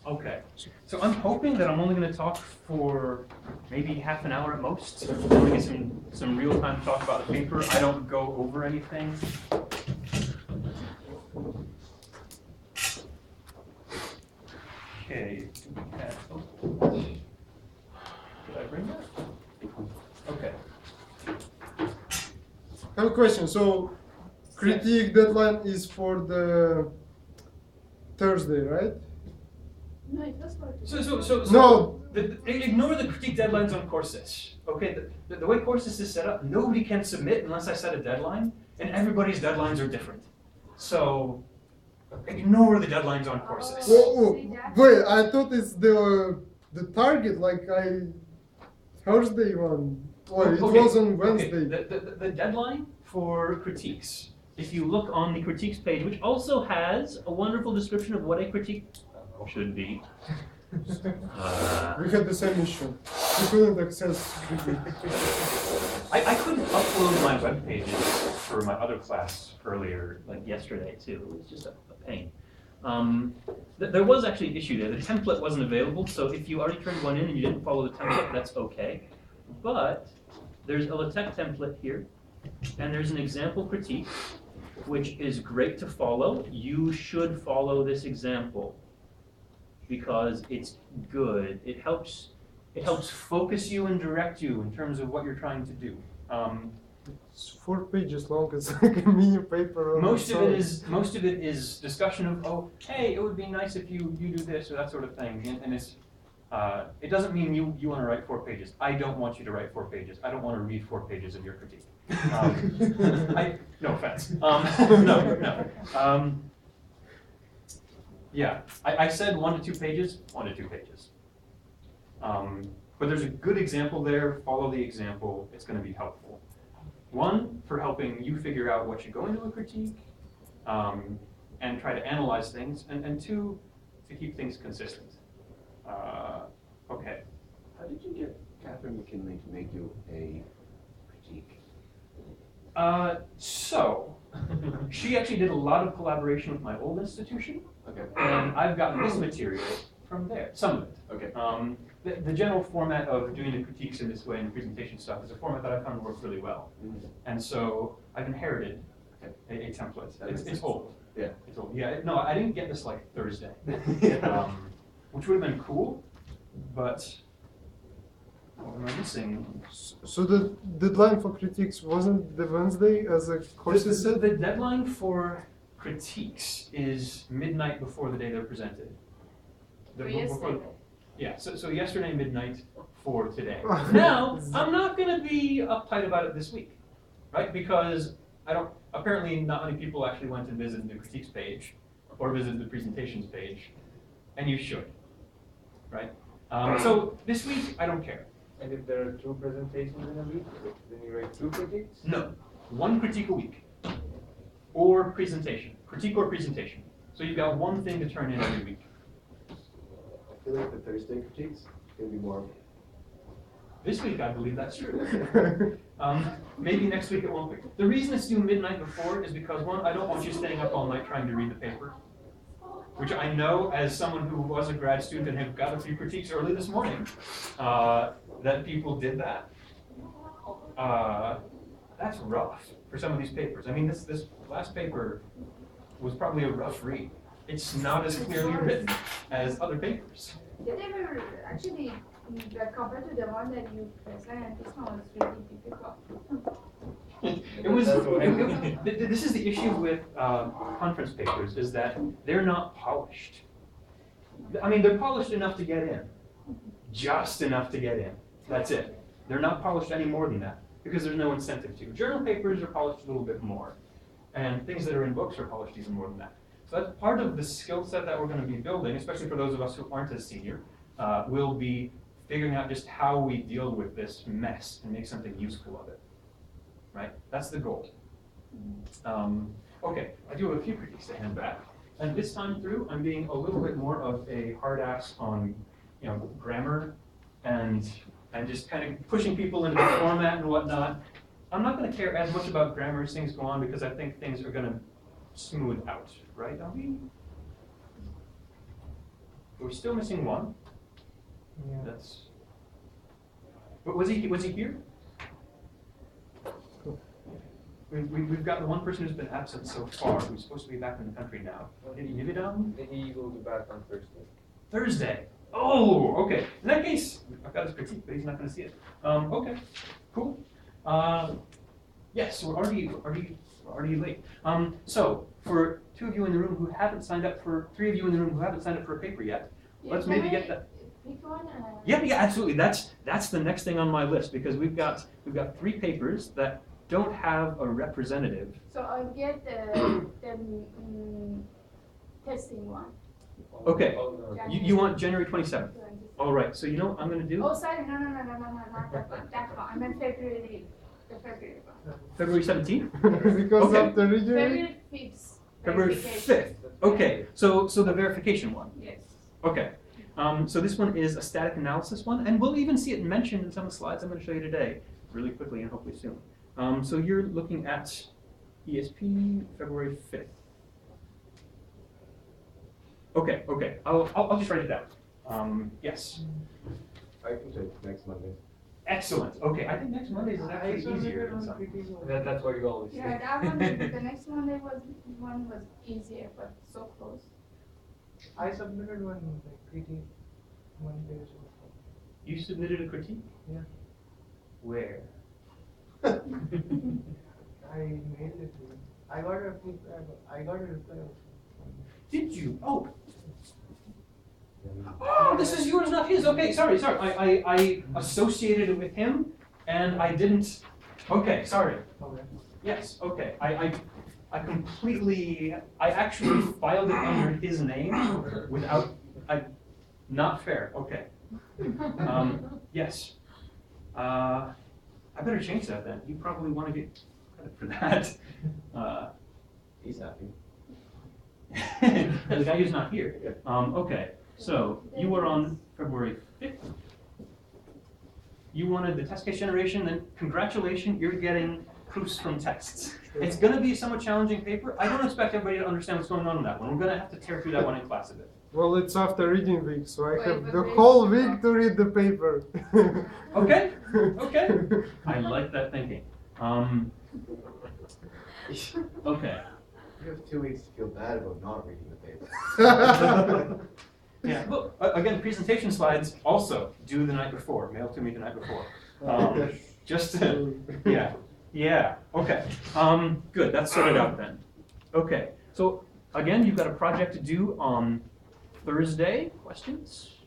Okay. So I'm hoping that I'm only going to talk for maybe half an hour at most. I'm going to get some real time to talk about the paper. I don't go over anything. Okay. Did I bring that? Okay. I have a question. So, critique deadline is for the Thursday, right? No, it was for So No. Ignore the critique deadlines on courses. Okay, the way courses is set up, nobody can submit unless I set a deadline, and everybody's deadlines are different. So ignore the deadlines on courses. Whoa, wait, I thought it's the target, like Thursday one. Well, it was on Wednesday. Okay. The deadline for critiques, if you look on the critiques page, which also has a wonderful description of what a critique should be. We had the same issue. We couldn't access critique. I couldn't upload my web pages for my other class earlier, like yesterday too. It was just a pain. There was actually an issue there. The template wasn't available, so if you already turned one in and you didn't follow the template, that's okay. But there's a LaTeX template here, and there's an example critique, which is great to follow. You should follow this example because it's good. It helps focus you and direct you in terms of what you're trying to do. It's 4 pages long. It's like a mini paper. Most of it is discussion of, oh, hey, it would be nice if you do this or that sort of thing, and it's it doesn't mean you want to write 4 pages. I don't want you to write 4 pages. I don't want to read 4 pages of your critique. No offense. No. Yeah, I said 1 to 2 pages. 1 to 2 pages. But there's a good example there. Follow the example. It's going to be helpful. 1, for helping you figure out what should go into a critique, and try to analyze things, and 2, to keep things consistent. Okay. How did you get Catherine McKinley to make you a critique? So, she actually did a lot of collaboration with my old institution, Okay. and I've gotten this material from there, some of it. Okay. The general format of doing the critiques in this way and the presentation stuff is a format that I found works really well. Mm-hmm. And so I've inherited a template. It's old. Yeah. It's old. Yeah, no, I didn't get this like Thursday, Yeah. which would have been cool, but what am I missing? So the deadline for critiques wasn't the Wednesday as a course is said? The deadline for critiques is midnight before the day they're presented. Yeah, so yesterday midnight for today. Now, I'm not going to be uptight about it this week, right? Because apparently not many people actually went and visited the critiques page or visited the presentations page, and you should, right? So this week, I don't care. And if there are 2 presentations in a week, then you write 2 critiques? No, 1 critique a week, or presentation, critique or presentation. So you've got 1 thing to turn in every week. I feel like the Thursday critiques can be more. This week, I believe that's true. Maybe next week it won't be. The reason it's due midnight before is because 1, I don't want you staying up all night trying to read the paper, which I know as someone who was a grad student and had got a few critiques early this morning, that people did that. That's rough for some of these papers. I mean, this last paper was probably a rough read. It's not as clearly written as other papers. Yeah, they were actually, compared to the one that you presented, this one was really difficult. This is the issue with conference papers, is that they're not polished. I mean, they're polished enough to get in. Just enough to get in. That's it. They're not polished any more than that, because there's no incentive to. Journal papers are polished a little bit more, and things that are in books are polished even more than that. So that's part of the skill set that we're going to be building, especially for those of us who aren't as senior, will be figuring out just how we deal with this mess and make something useful of it. Right? That's the goal. Okay, I do have a few critiques to hand back. And this time through, I'm being a little bit more of a hard ass on, grammar and just kind of pushing people into the format and whatnot. I'm not going to care as much about grammar as things go on because I think things are going to smooth out, right? We're still missing one. Yeah. That's. But was he here? We've got the one person who's been absent so far, who's supposed to be back in the country now. Nivedam? He will be back on Thursday. Thursday. Oh, okay. In that case, I've got his critique, but he's not going to see it. Okay, cool. Yes, we're already late. So for two of you in the room who haven't signed up for, 3 of you in the room who haven't signed up for a paper yet, let's maybe get that. Pick one. Yeah, absolutely. That's the next thing on my list because we've got 3 papers that don't have a representative. So I'll get the testing one. Okay. Oh, no. You want January 27th. All right. So you know what I'm going to do? Oh, sorry, no, not that one. That one. I meant February, the February one. February 17th? Because Okay. of the region. February 5th. February verification. 5th. Okay. So the verification one. Yes. Okay. So this one is a static analysis one, and we'll even see it mentioned in some of the slides I'm going to show you today, really quickly and hopefully soon. So you're looking at ESP February 5th. Okay. I'll just write it down. Yes. I can take next Monday. Excellent. Okay. I think next Monday is actually easier than some. That's what you always say. Yeah, that one, the next Monday was easier, but so close. I submitted one critique one day or so. You submitted a critique? Yeah. Where? I mailed it to him. I got a reply also. Did you? Oh. Oh, this is yours, not his. Okay, sorry. I associated it with him, and I didn't. Okay, sorry. Okay. Yes. Okay. I actually filed it under his name without. Not fair. Okay. Yes. I better change that then. You probably want to get credit for that. He's happy. The guy who's not here. Okay. So you were on February 5th. You wanted the test case generation, then congratulations, you're getting proofs from tests. It's going to be a somewhat challenging paper. I don't expect everybody to understand what's going on in that one. We're going to have to tear through that one in class a bit. Well, it's after reading week, so I Wait, have but the wait. whole week to read the paper. Okay. I like that thinking. Okay. You have 2 weeks to feel bad about not reading the paper. Yeah. Look, again, presentation slides also due the night before. Mail to me the night before. Just to, yeah. Okay. Good. That's sorted out then. Okay. So again, you've got a project to do on Thursday. Questions?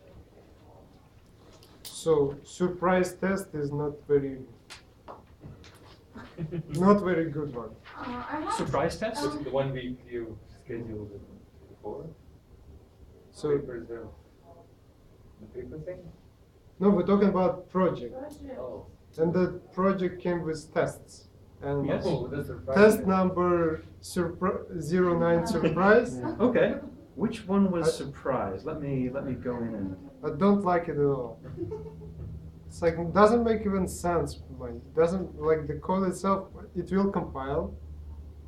So surprise test is not very good one. I have. Surprise test? Which is the 1 week you scheduled it before? So Papers are the paper thing? no, we're talking about project, Project. Oh. and the project came with tests. And Yes. Oh, that's surprising. test number 09 surprise. Okay. Which one was surprise? Let me go in and. I don't like it at all. It's like it doesn't make even sense. Like it doesn't like the code itself. It will compile,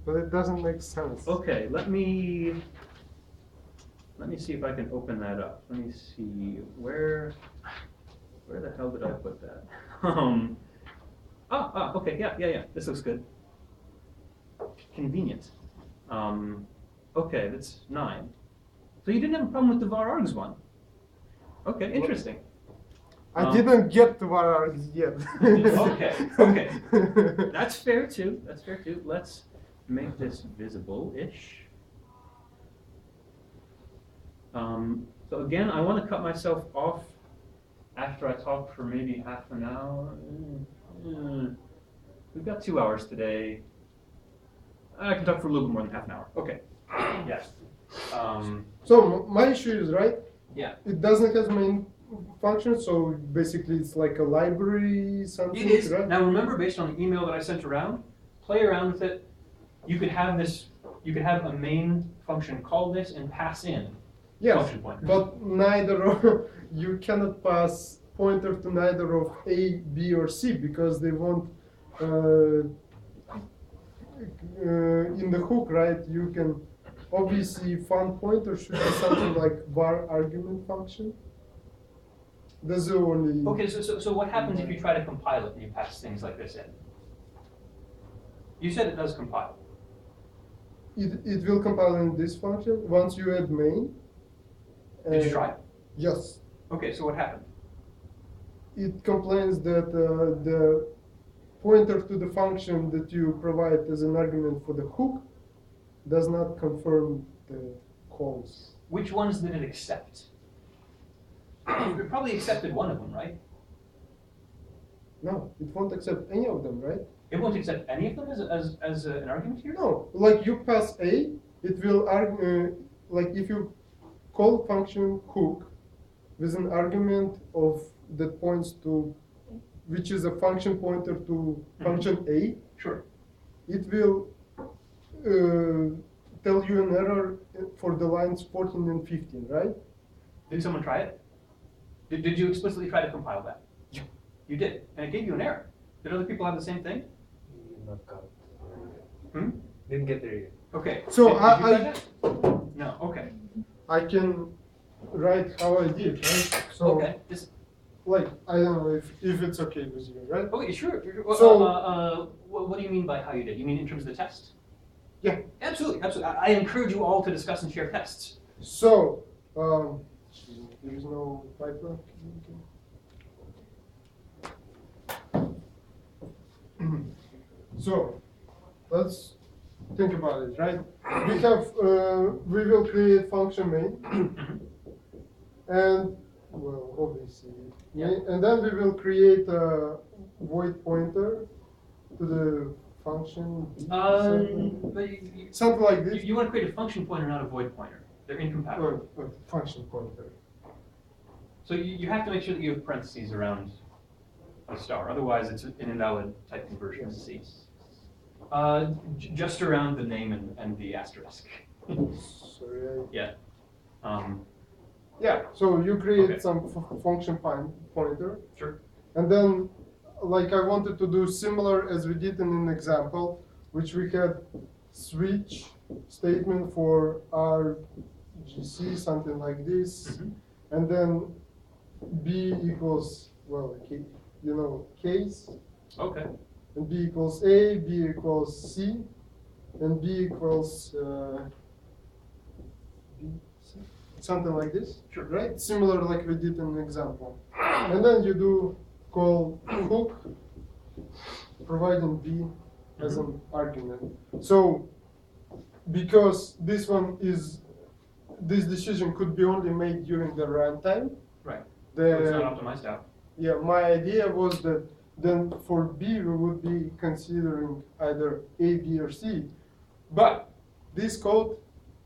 but it doesn't make sense. Okay. Let me see if I can open that up. Let me see where the hell did I put that? Okay. Yeah. This looks good. Convenient. Okay, that's 9. So you didn't have a problem with the var args one. Okay, interesting. I didn't get to varargs yet. Okay. That's fair too. Let's make this visible-ish. So again, I want to cut myself off after I talk for maybe half an hour. We've got 2 hours today. I can talk for a little bit more than half an hour. Okay. Yes. So my issue is right. Yeah. It doesn't have main function, so basically it's like a library something, It is. right? Now remember, based on the email that I sent around, play around with it. You could have this. You could have a main function call this and pass in Yes, function pointer. but neither of you cannot pass pointer to neither of A, B, or C because they won't. In the hook, right? You can obviously fun pointer should be something like var argument function. That's the only. Okay, so what happens if you try to compile it and you pass things like this in? You said it does compile. It will compile in this function once you add main. Did you try it? Yes. Okay, so what happened? It complains that the pointer to the function that you provide as an argument for the hook does not confirm the calls. Which ones did it accept? It probably accepted one of them, right? No, it won't accept any of them, right? It won't accept any of them as an argument here? No, like you pass A, it will argue, like if you call function hook with an argument of that points to, which is a function pointer to function A, Sure. it will tell you an error for the lines 14 and 15, right? Did someone try it? Did you explicitly try to compile that? Yeah. You did, and it gave you an error. Did other people have the same thing? Not got it. Hmm? Didn't get there yet. Okay. So Did you I- try that? No. Okay. I can write how I did, right? So, Okay. This. like, I don't know if it's okay with you, right? Okay. Sure. Well, So- what do you mean by how you did? You mean in terms of the test? Yeah. Absolutely. Absolutely. I encourage you all to discuss and share tests. So, there is no pipeline. So, let's think about it, right? We have, we will create function main, and, well, obviously, main, and then we will create a void pointer to the function. But you, Something like this. you want to create a function pointer, not a void pointer. They're incompatible. Function pointer. So you have to make sure that you have parentheses around a star. Otherwise, it's an invalid type conversion in C. Just around the name and the asterisk. Sorry. Yeah. Yeah, so you create Okay. some function pointer, Sure. and then, like I wanted to do similar as we did in an example, which we had switch statement for RGC, something like this, Mhm. and then B equals, well, you know, case, Okay. and B equals A, B equals C, and B equals B, C, something like this, Sure. right? Similar like we did in an example. And then you do call hook, providing B as an argument. So, because this one is, this decision could be only made during the runtime. Right. The, So it's not optimized out. yeah, my idea was that then for B we would be considering either A, B, or C, but this code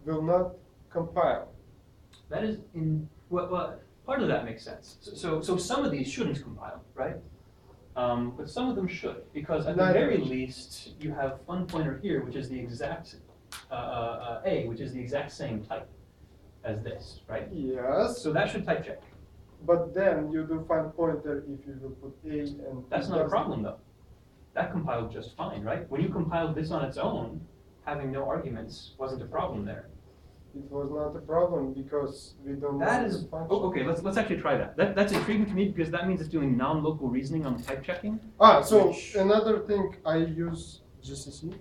will not compile. That is in well, part of that makes sense. So some of these shouldn't compile, right? But some of them should, because at the Neither. very least you have fun pointer here, which is the exact A, which is the exact same type as this, right? Yes, So that should type check. but then you do find pointer if you will put A and That's it not a doesn't. problem though. That compiled just fine, right? When you compiled this on its own, having no arguments wasn't a problem there. It was not a problem because we don't That know is, the function. oh, okay, let's actually try that. That's intriguing to me because that means it's doing non-local reasoning on type checking. So Which- another thing, I use GCC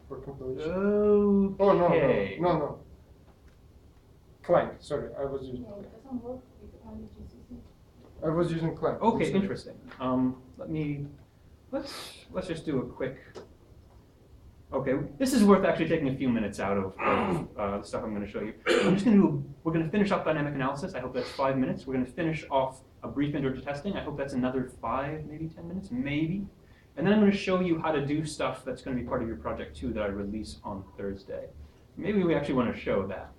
for compilation. Okay. Oh, no. Clang, sorry, I was using Yeah, Clang. it doesn't work with only GCC. I was using Clang. Okay, Sorry. interesting. Let's just do a quick. Okay, this is worth actually taking a few minutes out of the stuff I'm going to show you. We're going to finish up dynamic analysis. I hope that's 5 minutes. We're going to finish off a brief intro to testing. I hope that's another 5, maybe 10 minutes, maybe. And then I'm going to show you how to do stuff that's going to be part of your project too that I release on Thursday. Maybe we actually want to show that.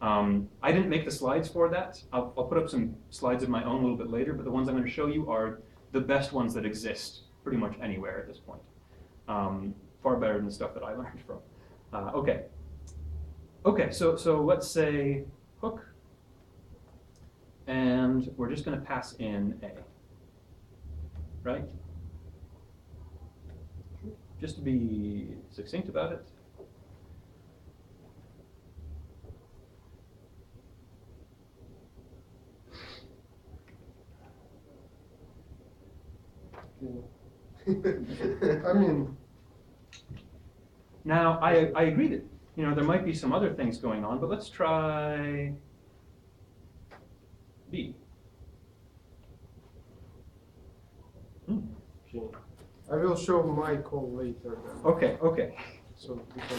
I didn't make the slides for that. I'll put up some slides of my own a little bit later, but the ones I'm going to show you are the best ones that exist pretty much anywhere at this point. Far better than the stuff that I learned from. Okay, so let's say hook, and we're just going to pass in A, right? Just to be succinct about it. Okay. I mean, Now, I agree that, there might be some other things going on, but let's try B. okay. I will show my call later. Then. Okay, okay. So we can,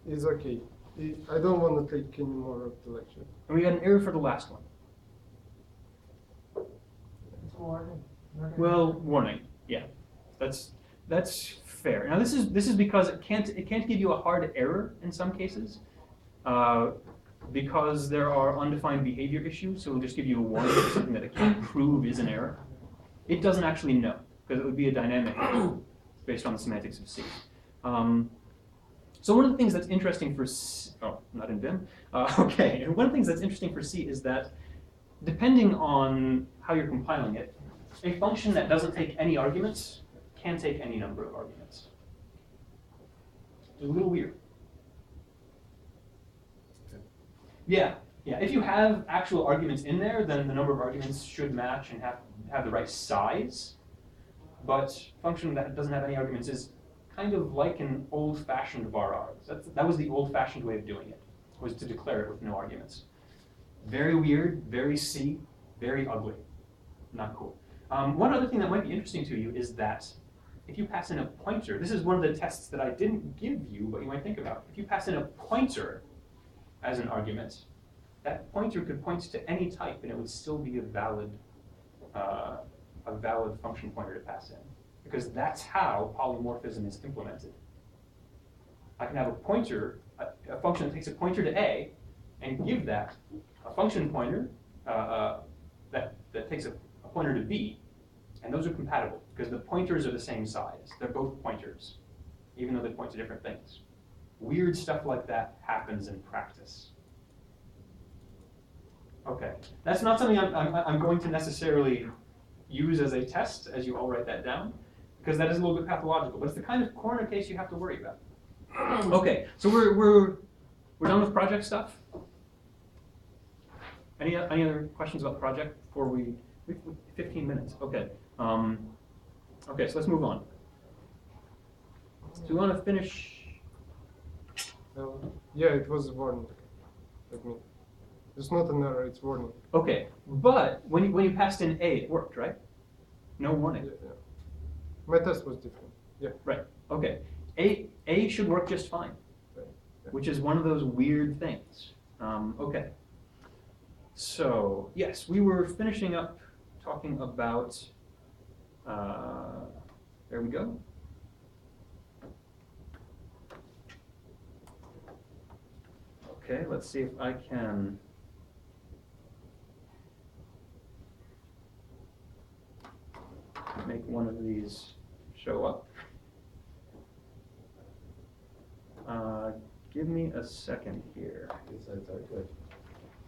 it's okay. I don't want to take any more of the lecture. And we got an error for the last one. It's warning. not Well, an- warning. Yeah, that's fair. Now this is because it can't give you a hard error in some cases, because there are undefined behavior issues. So it'll just give you a warning for something that it can't prove is an error. It doesn't actually know because it would be a dynamic error based on the semantics of C. So one of the things that's interesting for C, oh, not in Vim. Okay, and one of the things that's interesting for C is that depending on how you're compiling it, a function that doesn't take any arguments can take any number of arguments. It's a little weird. Yeah. If you have actual arguments in there, then the number of arguments should match and have the right size. But function that doesn't have any arguments is kind of like an old-fashioned var args. That was the old-fashioned way of doing it, was to declare it with no arguments. Very weird, very C, very ugly. Not cool. One other thing that might be interesting to you is that if you pass in a pointer, this is one of the tests that I didn't give you, but you might think about. If you pass in a pointer as an argument, that pointer could point to any type, and it would still be a valid function pointer to pass in, because that's how polymorphism is implemented. I can have a pointer, a function that takes a pointer to A, and give that a function pointer that takes a pointer to B, and those are compatible because the pointers are the same size. They're both pointers, even though they point to different things. Weird stuff like that happens in practice. Okay, that's not something I'm going to necessarily use as a test, as you all write that down, because that is a little bit pathological, but it's the kind of corner case you have to worry about. Okay, so we're done with project stuff. Any other questions about the project before we 15 minutes? Okay. Okay, so let's move on. So we want to finish. Yeah, it was warning. Let me. It's not an error. It's warning. Okay, but when you passed in A, it worked, right? No warning. Yeah. My test was different. Yeah. Right. Okay. A should work just fine, Right. Yeah. which is one of those weird things. Okay. So yes, we were finishing up talking about. There we go. Okay, let's see if I can. Make one of these show up. Give me a second here. These slides are good.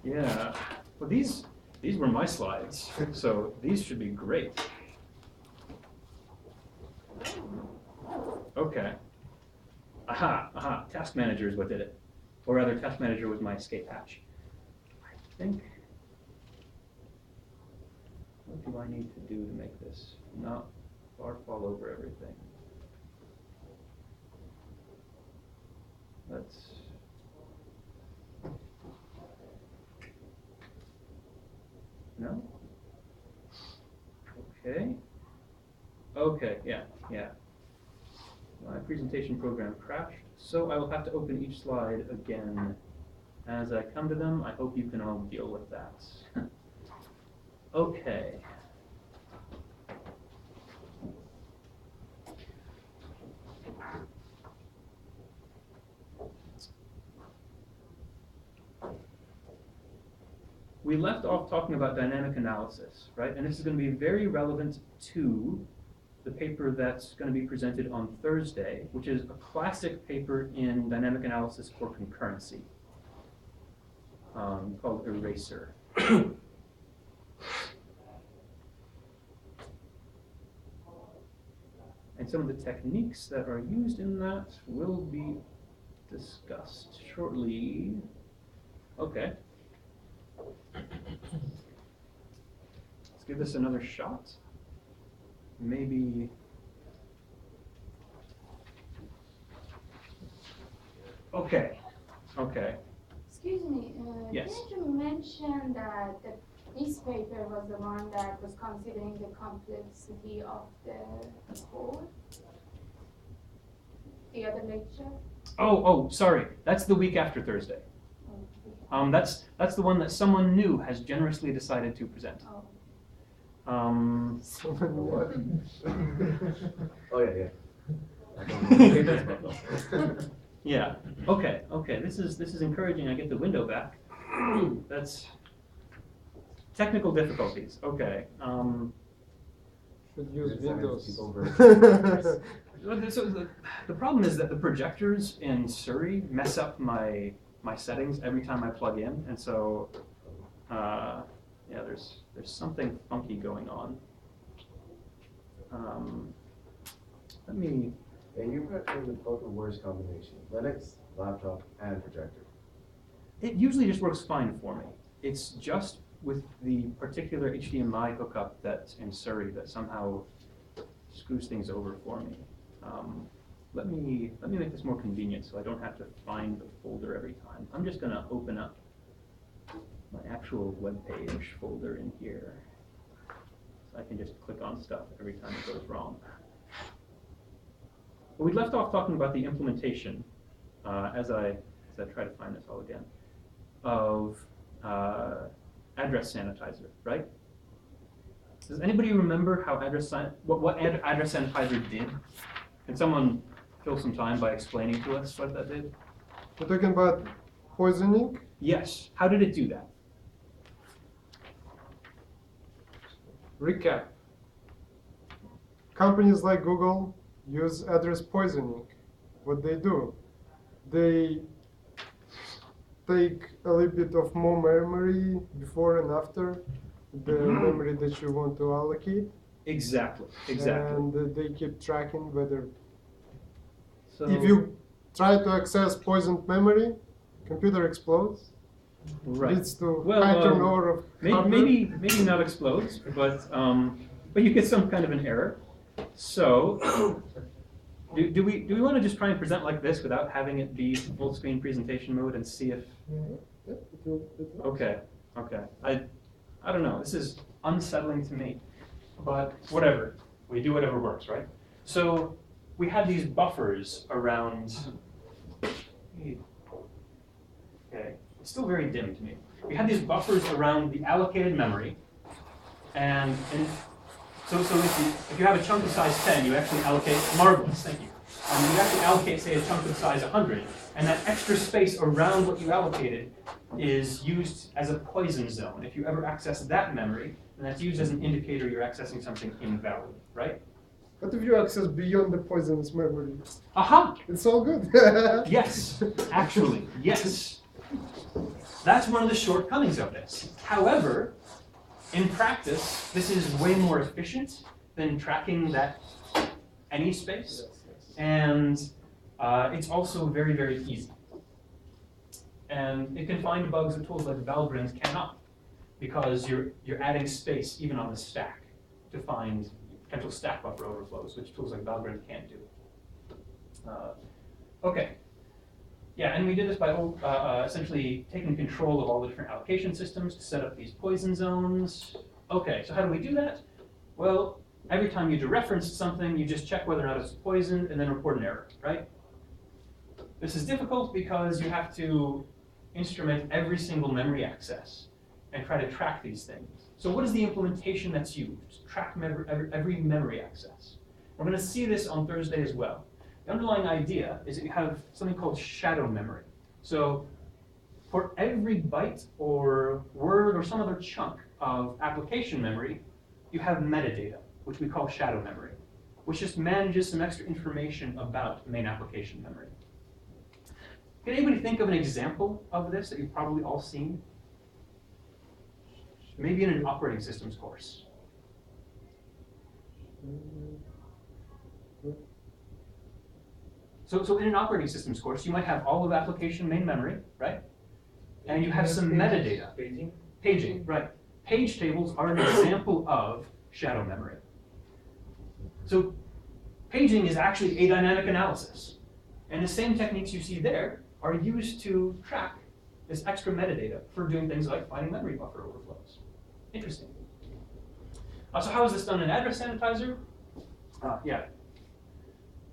Yeah. Well, these were my slides, so these should be great. Okay. Aha. Task Manager is what did it. Or rather, Task Manager was my escape hatch. I think. What do I need to do to make this not fall over everything? Let's. No? Okay. Okay, yeah. My presentation program crashed, so I will have to open each slide again as I come to them. I hope you can all deal with that. Okay. We left off talking about dynamic analysis, right? And this is going to be very relevant to the paper that's going to be presented on Thursday, which is a classic paper in dynamic analysis for concurrency, called Eraser. And some of the techniques that are used in that will be discussed shortly. Okay. Let's give this another shot. maybe. Okay. Okay. Excuse me, Yes. didn't you mention that this paper was the one that was considering the complexity of the code? The other lecture? Oh, sorry. That's the week after Thursday. That's the one that someone new has generously decided to present. Oh. Oh, yeah. I don't know. Yeah. Okay. This is encouraging. I get the window back. That's technical difficulties. Okay. Should use Good science Windows. people versus- So the problem is that the projectors in Surrey mess up my settings every time I plug in, and so yeah, there's something funky going on. Let me. And you put in both the worst combination: Linux, laptop, and projector. It usually just works fine for me. It's just with the particular HDMI hookup that's in Surrey that somehow screws things over for me. Let me make this more convenient so I don't have to find the folder every time. I'm just going to open up my actual web page folder in here, so I can just click on stuff every time it goes wrong. Well, we left off talking about the implementation, as I try to find this all again, of address sanitizer, right? Does anybody remember how what address sanitizer did? Can someone fill some time by explaining to us what that did? We're talking about poisoning. Yes. How did it do that? Recap. Companies like Google use address poisoning. What they do, they take a little bit of more memory before and after the memory that you want to allocate. Exactly. And they keep tracking whether, So if you try to access poisoned memory, computer explodes. right. Leads to Well, high turnover of hardware. maybe not explodes, but you get some kind of an error. So do we want to just try and present like this without having it be full screen presentation mode and see if? Okay. I don't know. This is unsettling to me, but whatever. We do whatever works, right? So we have these buffers around. Okay, it's still very dim to me. We have these buffers around the allocated memory, and so if you have a chunk of size 10, you actually allocate, marvelous, thank you. You actually allocate, say, a chunk of size 100, and that extra space around what you allocated is used as a poison zone. If you ever access that memory, then that's used as an indicator you're accessing something invalid, right? What if you access beyond the poisonous memory? Aha! It's all good. Yes, actually, yes. That's one of the shortcomings of this. However, in practice, this is way more efficient than tracking that any space, and it's also very, very easy. And it can find bugs that tools like Valgrind cannot, because you're adding space even on the stack to find potential stack buffer overflows, which tools like Valgrind can't do. Okay. Yeah, and we did this by essentially taking control of all the different allocation systems to set up these poison zones. Okay, so how do we do that? Well, every time you dereference something, you just check whether or not it's poisoned and then report an error, right? This is difficult because you have to instrument every single memory access and try to track these things. So what is the implementation that's used? Track every memory access. We're going to see this on Thursday as well. The underlying idea is that you have something called shadow memory. So for every byte or word or some other chunk of application memory, you have metadata, which we call shadow memory, which just manages some extra information about main application memory. Can anybody think of an example of this that you've probably all seen? Maybe in an operating systems course. So in an operating systems course, you might have all of application main memory, right? And you have some metadata. Paging, right. Page tables are an example of shadow memory. So paging is actually a dynamic analysis. And the same techniques you see there are used to track this extra metadata for doing things like finding memory buffer overflows. Interesting. So how is this done in address sanitizer? Yeah.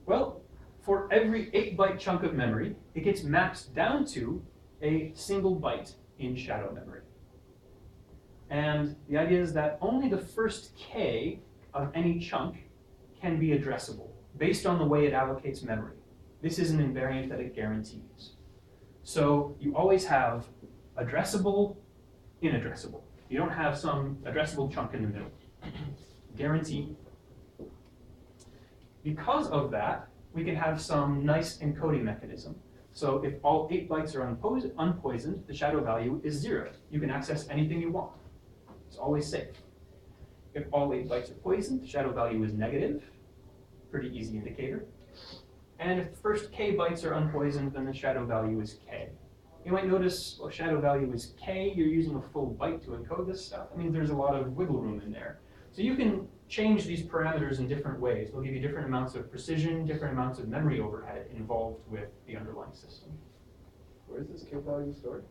Well, for every 8-byte chunk of memory, it gets mapped down to a single byte in shadow memory. And the idea is that only the first K of any chunk can be addressable based on the way it allocates memory. This is an invariant that it guarantees. So you always have addressable, inaddressable. You don't have some addressable chunk in the middle. Guaranteed. Because of that, we can have some nice encoding mechanism. So if all 8 bytes are unpoisoned, the shadow value is 0. You can access anything you want. It's always safe. If all 8 bytes are poisoned, the shadow value is negative. Pretty easy indicator. And if the first K bytes are unpoisoned, then the shadow value is K. You might notice, well, shadow value is K. You're using a full byte to encode this stuff. I mean, there's a lot of wiggle room in there. So you can change these parameters in different ways. They'll give you different amounts of precision, different amounts of memory overhead involved with the underlying system. Where is this K value stored?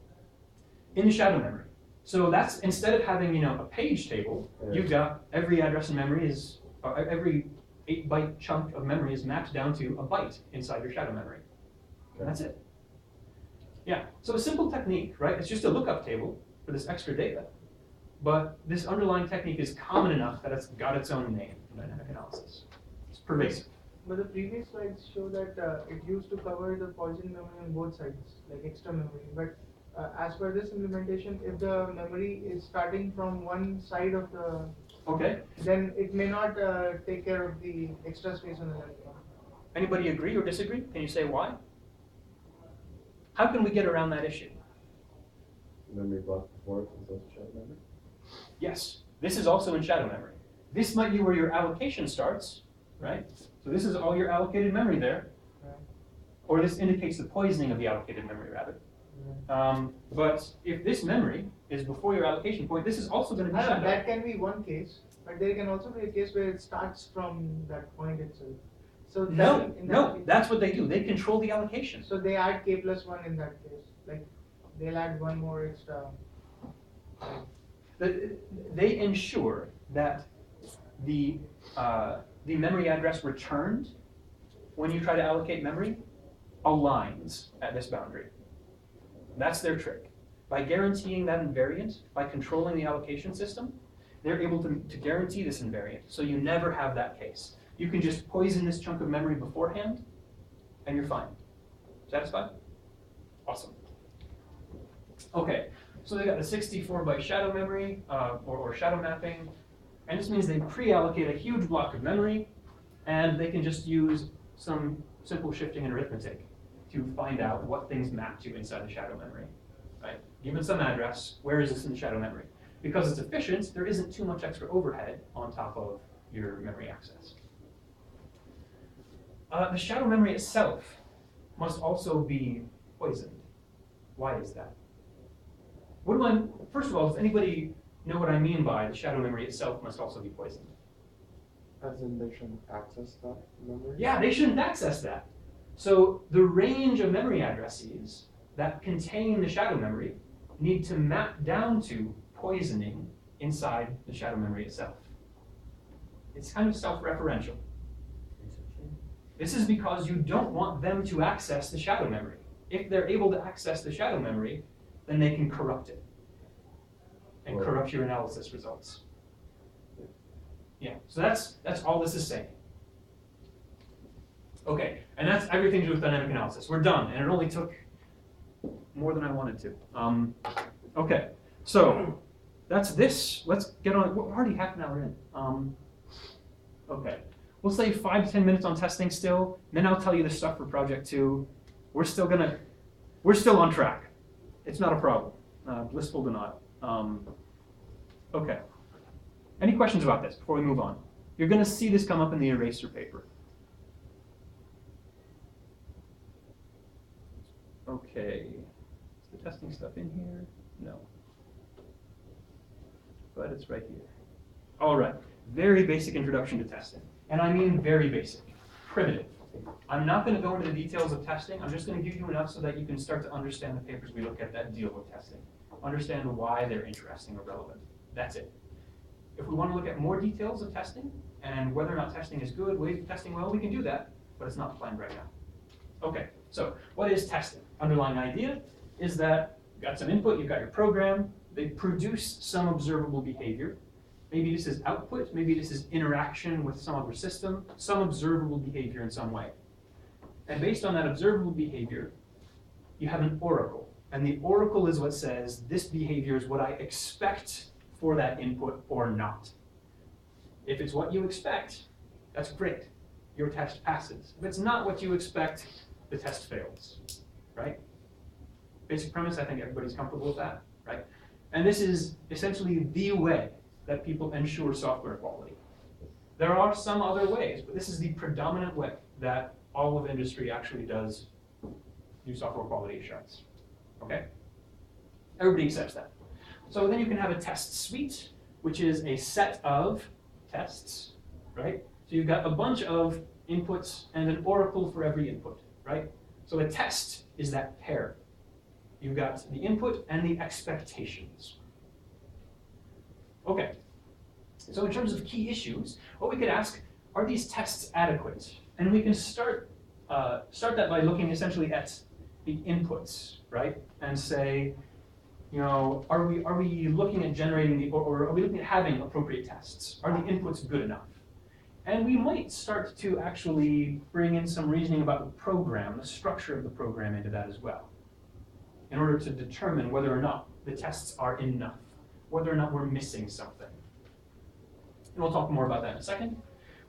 In the shadow memory. So that's, instead of having, a page table, you've got every address in memory is, every 8-byte chunk of memory is mapped down to a byte inside your shadow memory. And that's it. Yeah, so a simple technique, right? It's just a lookup table for this extra data. But this underlying technique is common enough that it's got its own name in dynamic analysis. It's pervasive. But the previous slides show that it used to cover the poison memory on both sides, like extra memory. But as per this implementation, if the memory is starting from one side of the, then it may not take care of the extra space on the left. Anybody agree or disagree? Can you say why? How can we get around that issue? Memory block before is also shadow memory? Yes, this is also in shadow memory. This might be where your allocation starts, right? So this is all your allocated memory there. Right. Or this indicates the poisoning of the allocated memory, rather. But if this memory is before your allocation point, this is also going to be shadow. That can be one case, but there can also be a case where it starts from that point itself. So No, that's what they do. They control the allocation. So they add K+1 in that case. Like they'll add one more extra. They ensure that the memory address returned when you try to allocate memory aligns at this boundary. That's their trick. By guaranteeing that invariant, by controlling the allocation system, they're able to guarantee this invariant. So you never have that case. You can just poison this chunk of memory beforehand, and you're fine. Satisfied? Awesome. Okay, so they got the 64-byte shadow memory, or shadow mapping, and this means they pre-allocate a huge block of memory, and they can just use some simple shifting and arithmetic to find out what things map to inside the shadow memory. Right? Given some address, where is this in the shadow memory? Because it's efficient, there isn't too much extra overhead on top of your memory access. The shadow memory itself must also be poisoned. Why is that? First of all, does anybody know what I mean by the shadow memory itself must also be poisoned? As in they shouldn't access that memory? Yeah, they shouldn't access that. So the range of memory addresses that contain the shadow memory need to map down to poisoning inside the shadow memory itself. It's kind of self-referential. This is because you don't want them to access the shadow memory. If they're able to access the shadow memory, then they can corrupt it and corrupt your analysis results. Yeah, so that's all this is saying. Okay, and that's everything to do with dynamic analysis. We're done, and it only took more than I wanted to. Okay, so that's this. Let's get on. We're already half an hour in. Okay, we'll say 5 to 10 minutes on testing still. Then I'll tell you the stuff for project 2. We're still on track. It's not a problem. Blissful denial. Okay. Any questions about this before we move on? You're going to see this come up in the eraser paper. Okay. Is the testing stuff in here? No. But it's right here. All right. Very basic introduction to testing. And I mean very basic, primitive. I'm not going to go into the details of testing. I'm just going to give you enough so that you can start to understand the papers we look at that deal with testing. Understand why they're interesting or relevant. That's it. If we want to look at more details of testing and whether or not testing is good, ways of testing well, we can do that, but it's not planned right now. Okay, so what is testing? Underlying idea is that you've got some input, you've got your program, they produce some observable behavior. Maybe this is output, maybe this is interaction with some other system, some observable behavior in some way. And based on that observable behavior, you have an oracle. And the oracle is what says, this behavior is what I expect for that input or not. If it's what you expect, that's great. Your test passes. If it's not what you expect, the test fails, right? Basic premise, I think everybody's comfortable with that, right? And this is essentially the way that people ensure software quality. There are some other ways, but this is the predominant way that all of industry actually does do software quality assurance, okay? Everybody accepts that. So then you can have a test suite, which is a set of tests, right? So you've got a bunch of inputs and an oracle for every input, right? So a test is that pair. You've got the input and the expectations. Okay, so in terms of key issues, what we could ask, are these tests adequate? And we can start that by looking essentially at the inputs, right? And say, you know, are we looking at generating or are we looking at having appropriate tests? Are the inputs good enough? And we might start to actually bring in some reasoning about the program, the structure of the program into that as well, in order to determine whether or not the tests are enough, whether or not we're missing something. And we'll talk more about that in a second.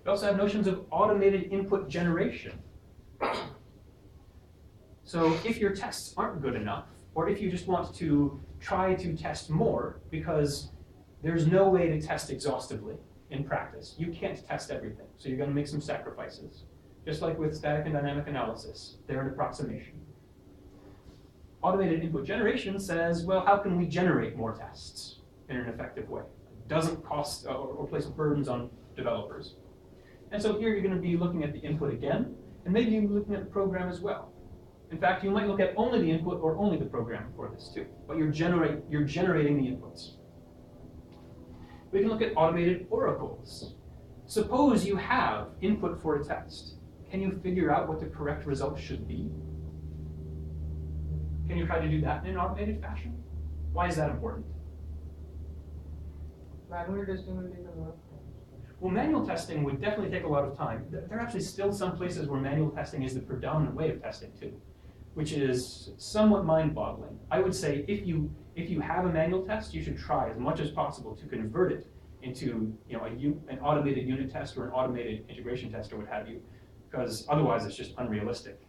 We also have notions of automated input generation. So if your tests aren't good enough, or if you just want to try to test more because there's no way to test exhaustively in practice, you can't test everything, so you're going to make some sacrifices. Just like with static and dynamic analysis, they're an approximation. Automated input generation says, well, how can we generate more tests in an effective way? It doesn't cost or place burdens on developers. And so here you're going to be looking at the input again, and maybe you're looking at the program as well. In fact, you might look at only the input or only the program for this too, but you're generating the inputs. We can look at automated oracles. Suppose you have input for a test. Can you figure out what the correct result should be? Can you try to do that in an automated fashion? Why is that important? Manual testing will take a lot of time. Well, manual testing would definitely take a lot of time. There are actually still some places where manual testing is the predominant way of testing too, which is somewhat mind-boggling. I would say if you have a manual test, you should try as much as possible to convert it into an automated unit test or an automated integration test or what have you, because otherwise it's just unrealistic.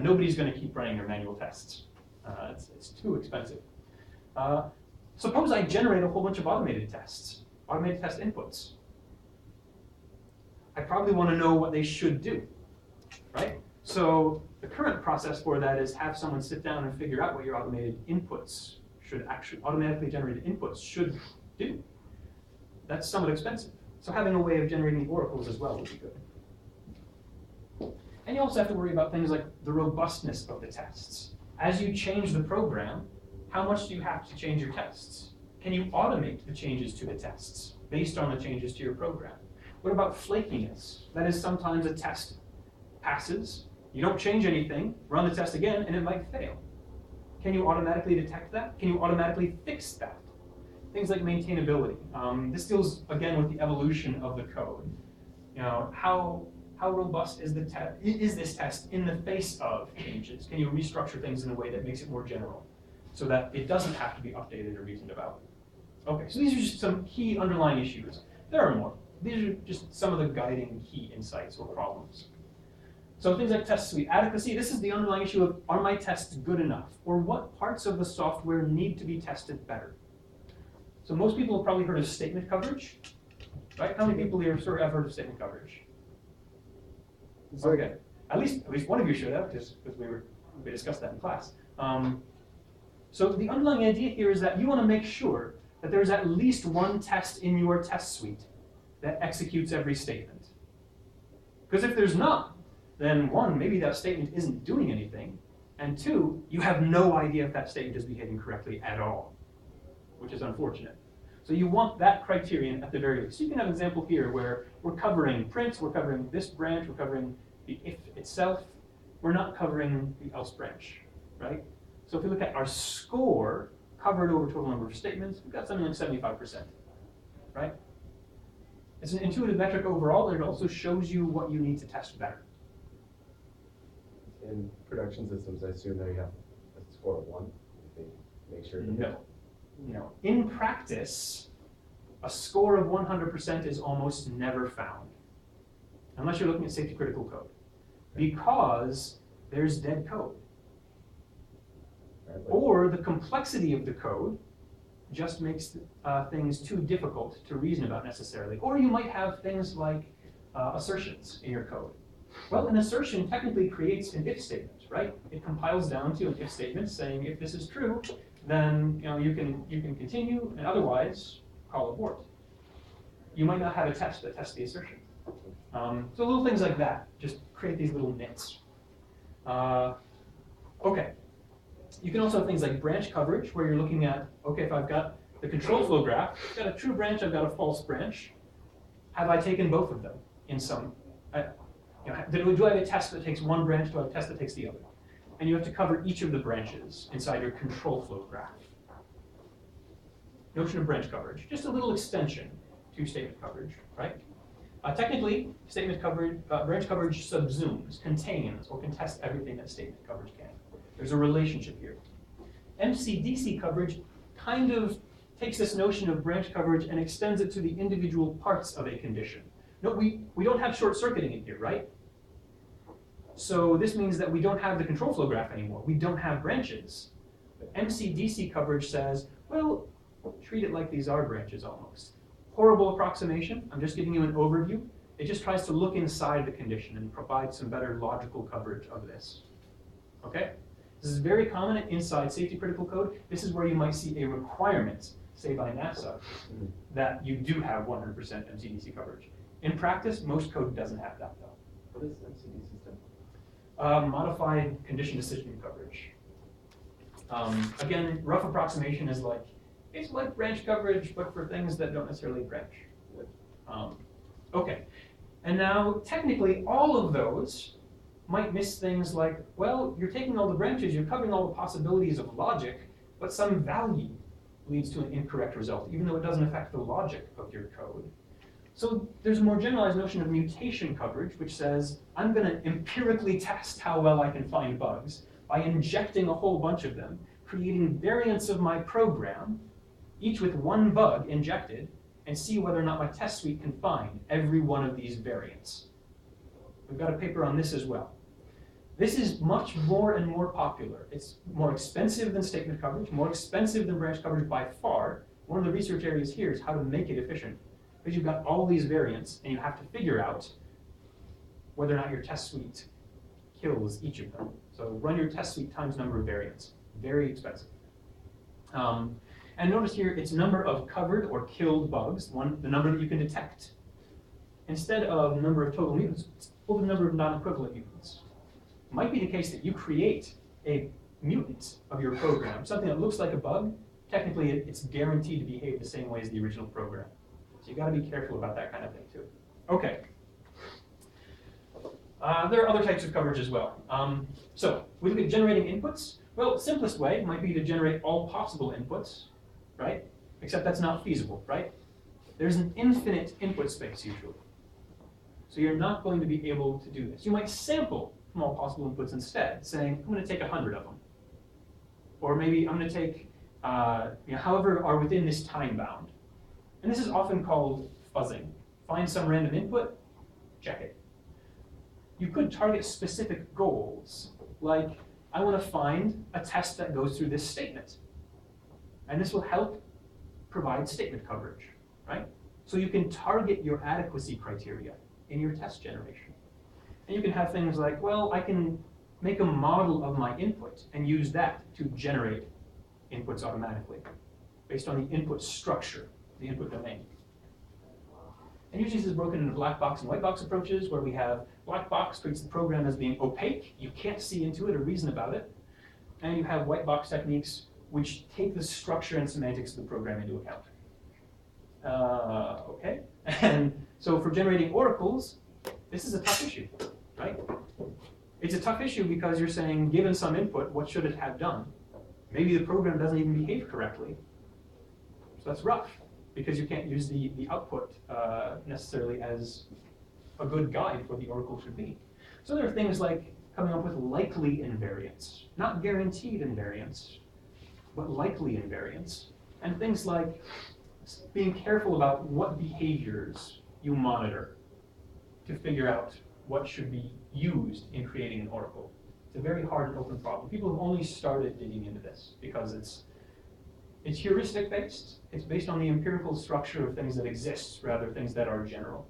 Nobody's going to keep running their manual tests. It's too expensive. Suppose I generate a whole bunch of automated tests, automated test inputs. I probably want to know what they should do, right? So the current process for that is have someone sit down and figure out what your automated inputs should actually, automatically generated inputs should do. That's somewhat expensive. So having a way of generating the oracles as well would be good. And you also have to worry about things like the robustness of the tests. As you change the program, how much do you have to change your tests? Can you automate the changes to the tests based on the changes to your program? What about flakiness? That is, sometimes a test passes, you don't change anything, run the test again, and it might fail. Can you automatically detect that? Can you automatically fix that? Things like maintainability. This deals, again, with the evolution of the code. How robust is this test in the face of changes? Can you restructure things in a way that makes it more general so that it doesn't have to be updated or reasoned about? Okay, so these are just some key underlying issues. There are more. These are just some of the guiding key insights or problems. So things like test suite adequacy, this is the underlying issue of, are my tests good enough? Or what parts of the software need to be tested better? So most people have probably heard of statement coverage, right? How many people here have heard of statement coverage? Okay, at least one of you should have, because we discussed that in class. So the underlying idea here is that you want to make sure that there's at least one test in your test suite that executes every statement? Because if there's not, then one, maybe that statement isn't doing anything, and two, you have no idea if that statement is behaving correctly at all, which is unfortunate. So you want that criterion at the very least. So you can have an example here where we're covering prints, we're covering this branch, we're covering the if itself, we're not covering the else branch, right? So if we look at our score covered over total number of statements, we've got something like 75%, right? It's an intuitive metric overall, but it also shows you what you need to test better. In production systems, I assume that you have a score of 1. They make sure to No. No. In practice, a score of 100% is almost never found, unless you're looking at safety critical code, because there's dead code. Or the complexity of the code just makes things too difficult to reason about necessarily. Or you might have things like assertions in your code. Well, an assertion technically creates an if statement, right? It compiles down to an if statement saying if this is true, then you can continue, and otherwise call abort. You might not have a test that tests the assertion. So little things like that just create these little nits. Okay. You can also have things like branch coverage, where you're looking at, okay, if I've got the control flow graph, I've got a true branch, I've got a false branch. Have I taken both of them in some? Do I have a test that takes one branch? Do I have a test that takes the other? And you have to cover each of the branches inside your control flow graph. Notion of branch coverage, just a little extension to statement coverage, right? Technically, statement coverage, branch coverage subsumes, contains, or can test everything that statement coverage can. There's a relationship here. MCDC coverage kind of takes this notion of branch coverage and extends it to the individual parts of a condition. No, we don't have short circuiting in here, right? So this means that we don't have the control flow graph anymore. We don't have branches. But MCDC coverage says, well, treat it like these are branches almost. Horrible approximation. I'm just giving you an overview. It just tries to look inside the condition and provide some better logical coverage of this. Okay? This is very common inside safety critical code. This is where you might see a requirement, say by NASA, that you do have 100% MCDC coverage. In practice, most code doesn't have that though. What is MCDC stand Modified condition decision coverage. Again, rough approximation is like, it's like branch coverage, but for things that don't necessarily branch. Okay, and now technically all of those might miss things like, well, you're taking all the branches, you're covering all the possibilities of logic, but some value leads to an incorrect result, even though it doesn't affect the logic of your code. So there's a more generalized notion of mutation coverage, which says, I'm going to empirically test how well I can find bugs by injecting a whole bunch of them, creating variants of my program, each with one bug injected, and see whether or not my test suite can find every one of these variants. We've got a paper on this as well. This is much more and more popular. It's more expensive than statement coverage, more expensive than branch coverage by far. One of the research areas here is how to make it efficient. Because you've got all these variants, and you have to figure out whether or not your test suite kills each of them. So run your test suite times number of variants. Very expensive. And notice here, it's number of covered or killed bugs, the number that you can detect. Instead of number of total mutants, it's the number of non-equivalent mutants. It might be the case that you create a mutant of your program, something that looks like a bug. Technically, it's guaranteed to behave the same way as the original program. So you got to be careful about that kind of thing too. Okay. There are other types of coverage as well. So we look at generating inputs. Well, simplest way might be to generate all possible inputs, right? Except that's not feasible, right? There's an infinite input space usually. So you're not going to be able to do this. You might sample from all possible inputs instead, saying, I'm going to take 100 of them. Or maybe I'm going to take, however are within this time bound. And this is often called fuzzing. Find some random input, check it. You could target specific goals, like I want to find a test that goes through this statement. And this will help provide statement coverage, right? So you can target your adequacy criteria in your test generation. And you can have things like, well, I can make a model of my input and use that to generate inputs automatically based on the input structure, the input domain. And usually this is broken into black box and white box approaches, where we have black box treats the program as being opaque. You can't see into it or reason about it. And you have white box techniques, which take the structure and semantics of the program into account. Okay, and so for generating oracles, this is a tough issue, right? It's a tough issue because you're saying, given some input, what should it have done? Maybe the program doesn't even behave correctly. So that's rough, because you can't use the output necessarily as a good guide for what the oracle should be. So there are things like coming up with likely invariants, not guaranteed invariants, but likely invariants, and things like being careful about what behaviors you monitor to figure out what should be used in creating an oracle. It's a very hard and open problem. People have only started digging into this because it's heuristic based. It's based on the empirical structure of things that exist rather than things that are general.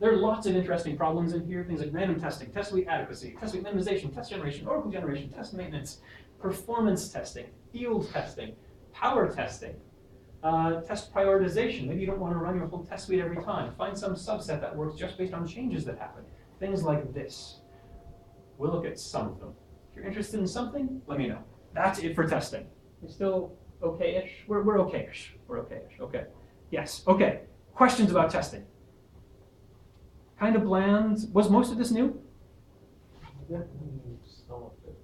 There are lots of interesting problems in here, things like random testing, test weight adequacy, test weight minimization, test generation, oracle generation, test maintenance, performance testing, field testing, power testing, test prioritization. Maybe you don't want to run your whole test suite every time. Find some subset that works just based on changes that happen. Things like this. We'll look at some of them. If you're interested in something, let me know. That's it for testing. We're still okay-ish? We're okay-ish. We're okay-ish. Okay. Yes. Okay. Questions about testing? Kind of bland. Was most of this new? Yeah, some of it.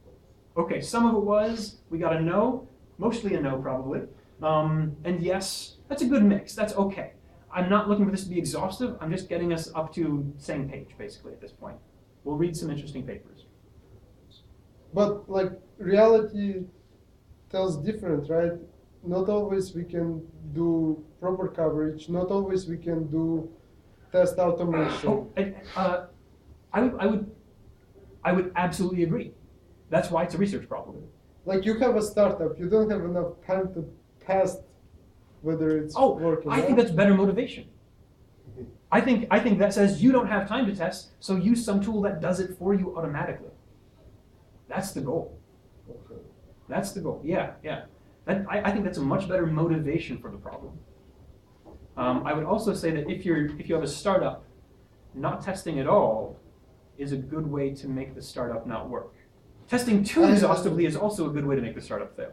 Okay, some of it was. We got a no. Mostly a no, probably. And yes, that's a good mix. That's okay. I'm not looking for this to be exhaustive. I'm just getting us up to same page, basically, at this point. We'll read some interesting papers. But like reality tells different, right? Not always we can do proper coverage. Not always we can do test automation. Oh, and, I would absolutely agree. That's why it's a research problem. Like you have a startup, you don't have enough time to test whether it's working. I think that's better motivation. I think that says you don't have time to test, so use some tool that does it for you automatically. That's the goal. Okay. That's the goal. Yeah, yeah. I think that's a much better motivation for the problem. I would also say that if you have a startup, not testing at all is a good way to make the startup not work. Testing too exhaustively is also a good way to make the startup fail.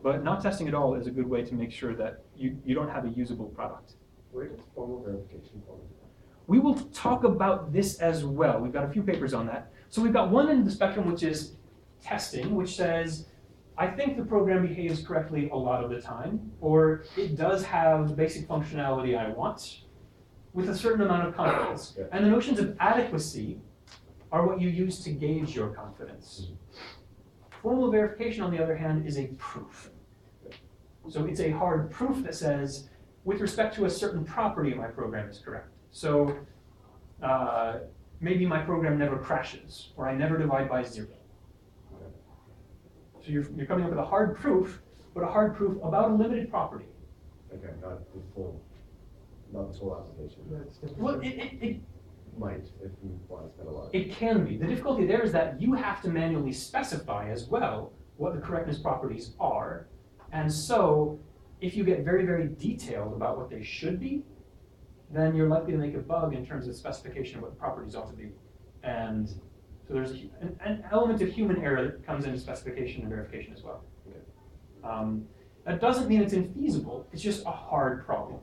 But not testing at all is a good way to make sure that you don't have a usable product. Where does formal verification fall into that? We will talk about this as well. We've got a few papers on that. So we've got one end of the spectrum, which is testing, which says, I think the program behaves correctly a lot of the time, or it does have the basic functionality I want with a certain amount of confidence. Yeah. And the notions of adequacy are what you use to gauge your confidence. Formal verification, on the other hand, is a proof. So it's a hard proof that says, with respect to a certain property, my program is correct. So maybe my program never crashes, or I never divide by 0. So you're coming up with a hard proof, but a hard proof about a limited property. Okay, not the full application. Well, it Might, if you want to spend a lot. It can be. The difficulty there is that you have to manually specify as well what the correctness properties are. And so if you get very, very detailed about what they should be, then you're likely to make a bug in terms of specification of what the properties ought to be. And so there's an element of human error that comes into specification and verification as well. Okay. That doesn't mean it's infeasible. It's just a hard problem.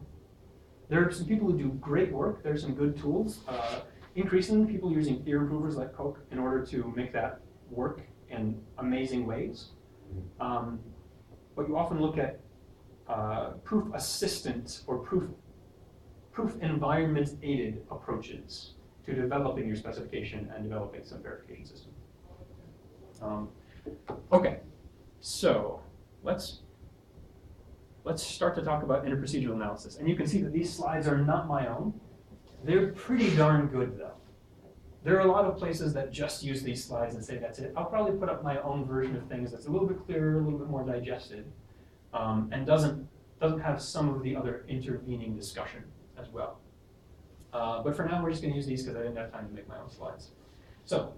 There are some people who do great work. There's some good tools. Increasingly, people using theorem provers like Coke in order to make that work in amazing ways. But you often look at proof assistant or proof environment aided approaches to developing your specification and developing some verification system. Okay, so let's start to talk about interprocedural analysis. And you can see that these slides are not my own. They're pretty darn good, though. There are a lot of places that just use these slides and say that's it. I'll probably put up my own version of things that's a little bit clearer, a little bit more digested, and doesn't have some of the other intervening discussion as well. But for now, we're just going to use these because I didn't have time to make my own slides. So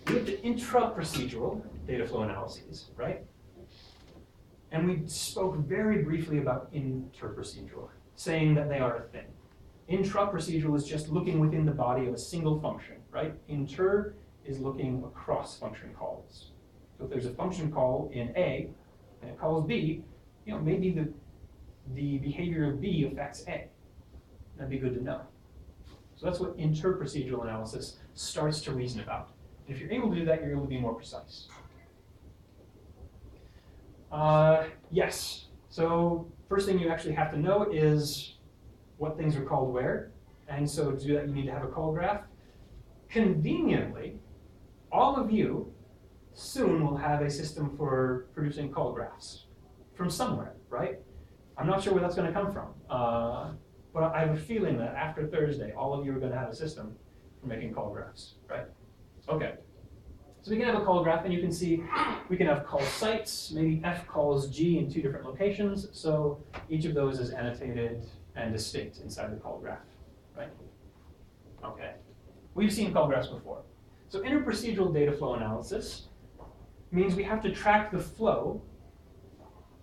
we have the intraprocedural data flow analyses, right? And we spoke very briefly about interprocedural, saying that they are a thing. Intraprocedural is just looking within the body of a single function, right? Inter is looking across function calls. So if there's a function call in A and it calls B, maybe the behavior of B affects A. That'd be good to know. So that's what interprocedural analysis starts to reason about. And if you're able to do that, you're able to be more precise. Yes. So first thing you actually have to know is what things are called where. And so to do that, you need to have a call graph. Conveniently, all of you soon will have a system for producing call graphs from somewhere, right? I'm not sure where that's going to come from. But I have a feeling that after Thursday, all of you are going to have a system for making call graphs, right? Okay. So we can have a call graph, and you can see we can have call sites. Maybe F calls G in 2 different locations. So each of those is annotated and distinct inside the call graph, right? Okay. We've seen call graphs before. So interprocedural data flow analysis means we have to track the flow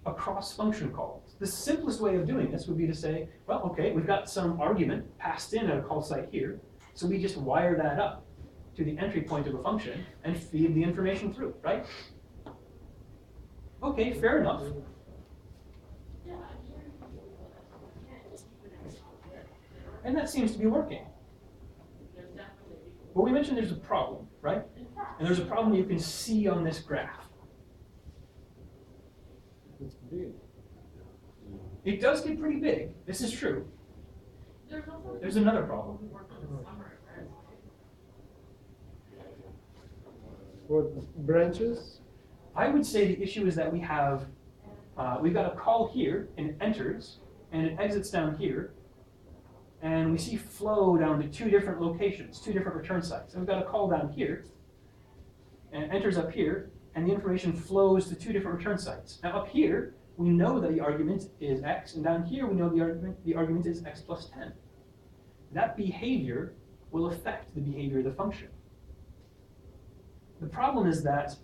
across function calls. The simplest way of doing this would be to say, well, okay, we've got some argument passed in at a call site here, so we just wire that up to the entry point of a function and feed the information through, right? Okay, fair enough. And that seems to be working. But we mentioned there's a problem, right? And there's a problem you can see on this graph. It's big. It does get pretty big. This is true. There's another problem. What, branches? I would say the issue is that we've got a call here, and it enters, and it exits down here, and we see flow down to 2 different locations, 2 different return sites. And we've got a call down here, and it enters up here, and the information flows to 2 different return sites. Now up here, we know that the argument is x, and down here we know the argument is x plus 10. That behavior will affect the behavior of the function. The problem is that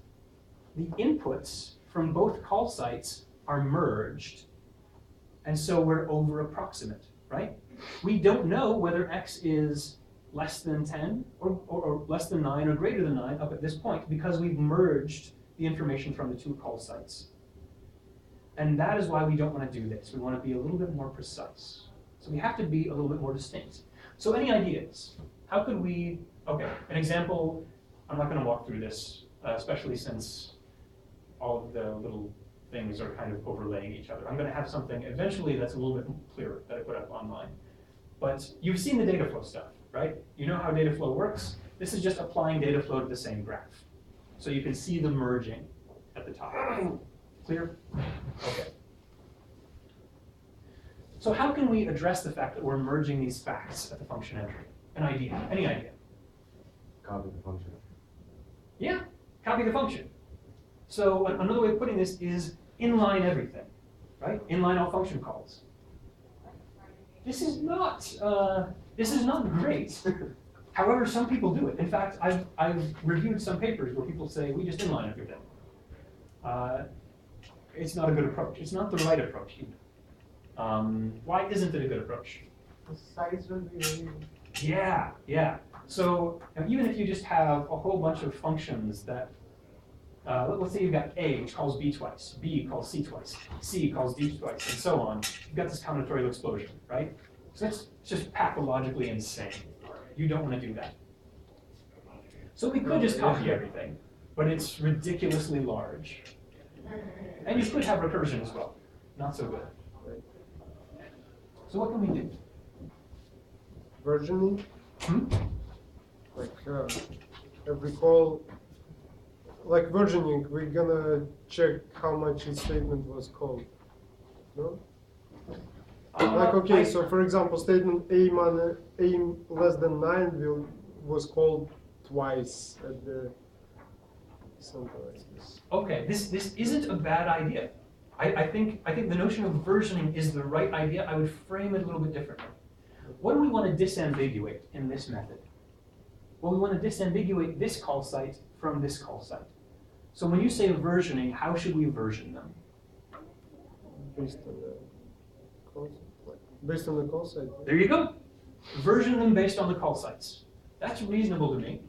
the inputs from both call sites are merged, and so we're over-approximate, right? We don't know whether x is less than 10 or less than 9 or greater than 9 up at this point because we've merged the information from the 2 call sites. And that is why we don't want to do this. We want to be a little bit more precise. So we have to be a little bit more distinct. So any ideas? How could we, okay, an example, I'm not going to walk through this, especially since all of the little things are kind of overlaying each other. I'm going to have something eventually that's a little bit clearer that I put up online. But you've seen the data flow stuff, right? You know how data flow works. This is just applying data flow to the same graph. So you can see the merging at the top. Clear? Okay. So how can we address the fact that we're merging these facts at the function entry? An idea? Any idea? Copy the function. Yeah, copy the function. So another way of putting this is inline everything, right? Inline all function calls. This is not great. However, some people do it. In fact, I've reviewed some papers where people say we just inline everything. It's not a good approach. It's not the right approach either. Why isn't it a good approach? The size will be very. Yeah. So even if you just have a whole bunch of functions that, let's say you've got A, which calls B twice, B calls C twice, C calls D twice, and so on, you've got this combinatorial explosion, right? So that's just pathologically insane. You don't want to do that. So we could just copy everything, but it's ridiculously large. And you could have recursion as well. Not so good. So what can we do? Versioning? Like every call, like versioning, we're gonna check how much each statement was called. No? Like, okay, so for example, statement A less than 9 was called twice at the something like this. Okay, this isn't a bad idea. I think the notion of versioning is the right idea. I would frame it a little bit differently. What do we want to disambiguate in this method? Well, we want to disambiguate this call site from this call site. So when you say versioning, how should we version them? Based on the call site. Based on the call site. There you go. version them based on the call sites. That's reasonable to me.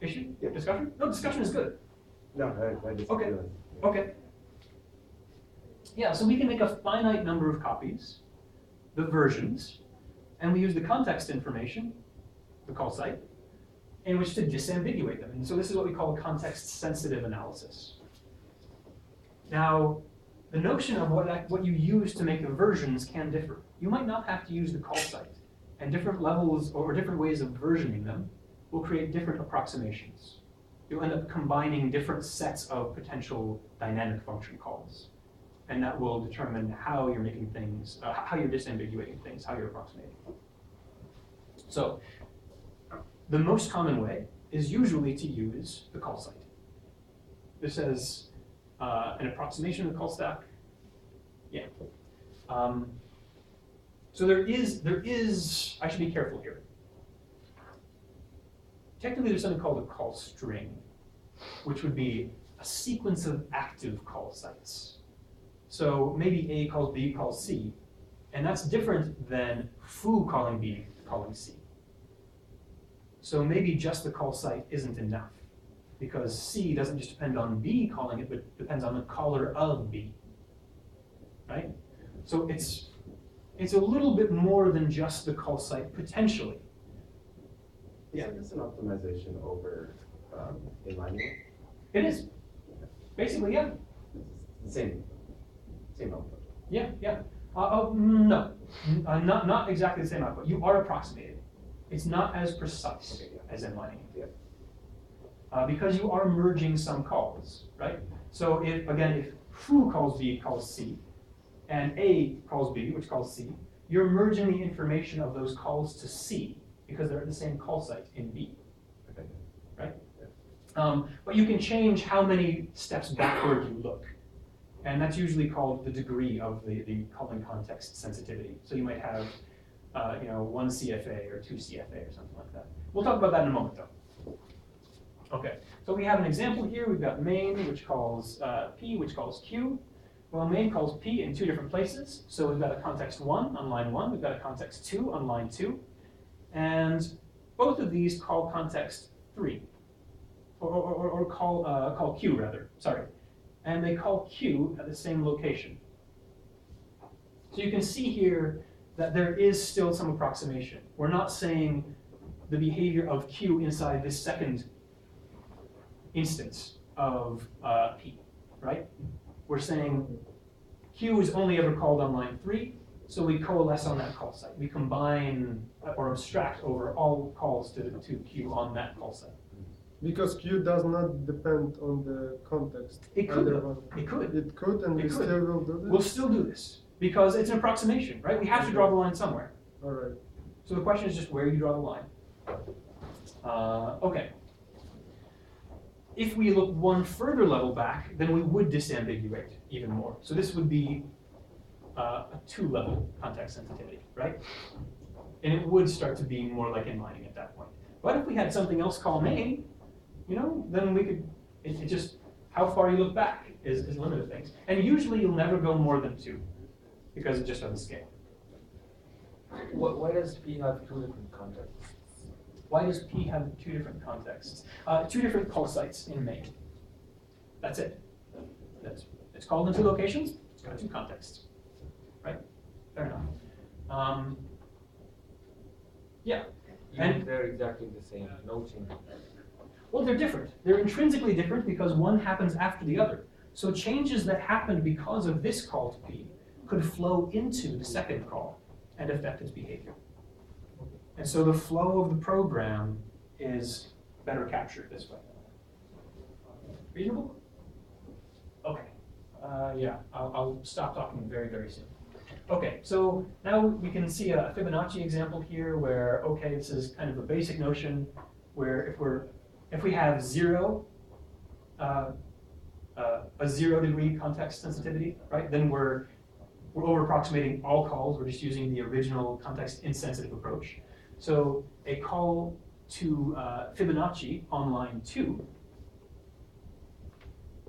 Issue? Yeah. Discussion? No, discussion is good. No, I just. Okay. Okay. Yeah, so we can make a finite number of copies, the versions, and we use the context information, the call site, in which to disambiguate them. And so this is what we call a context-sensitive analysis. Now, the notion of what you use to make the versions can differ. You might not have to use the call site, and different levels or different ways of versioning them will create different approximations. You'll end up combining different sets of potential dynamic function calls. And that will determine how you're making things, how you're disambiguating things, how you're approximating. So the most common way is usually to use the call site. This is an approximation of the call stack. Yeah. So there is, I should be careful here. Technically, there's something called a call string, which would be a sequence of active call sites. So maybe A calls B calls C, and that's different than foo calling B calling C. So maybe just the call site isn't enough, because C doesn't just depend on B calling it, but depends on the caller of B, right? So it's a little bit more than just the call site, potentially. Yeah, it's an optimization over inlining. It is. Basically, yeah. It's the same output. Yeah, yeah. No, not exactly the same output. You are approximating. It's not as precise as inlining. Yeah. Because you are merging some calls, right? So if foo calls B calls C, and A calls B, which calls C, you're merging the information of those calls to C because they're at the same call site in B, Okay. right? But you can change how many steps backward you look. And that's usually called the degree of the calling context sensitivity. So you might have, 1 CFA or 2 CFA or something like that. We'll talk about that in a moment, though. Okay, so we have an example here. We've got main, which calls P, which calls Q. Well, main calls P in 2 different places. So we've got a context 1 on line 1. We've got a context 2 on line 2. And both of these call context 3, or call Q, rather. Sorry. And they call Q at the same location. So you can see here that there is still some approximation. We're not saying the behavior of Q inside this second instance of P, right? We're saying Q is only ever called on line 3, so we coalesce on that call site. We combine or abstract over all calls to Q on that call site. Because Q does not depend on the context. It could, either though. one. It could. It could, and It we could. still will do this? We'll still do this because it's an approximation, right? We have to draw the line somewhere. All right. So the question is just where you draw the line. Okay. If we look one further level back, then we would disambiguate even more. So this would be a 2-level context sensitivity, right? And it would start to be more like inlining at that point. But if we had something else called main, then we could, it just, how far you look back is limited things. And usually you'll never go more than 2 because it just doesn't scale. Why does P have 2 different contexts? Why does P have 2 different contexts? 2 different call sites in main. That's it. It's called in 2 locations, it's got 2 contexts. Right? Fair enough. Yeah. And they're exactly the same, no change. Well, they're different. They're intrinsically different because one happens after the other. So changes that happened because of this call to P could flow into the second call and affect its behavior. And so the flow of the program is better captured this way. Reasonable? Okay. Yeah, I'll stop talking very, very soon. Okay, so now we can see a Fibonacci example here where, okay, this is kind of a basic notion where if we have 0, a 0-degree context sensitivity, right, then we're over approximating all calls. We're just using the original context insensitive approach. So a call to Fibonacci on line 2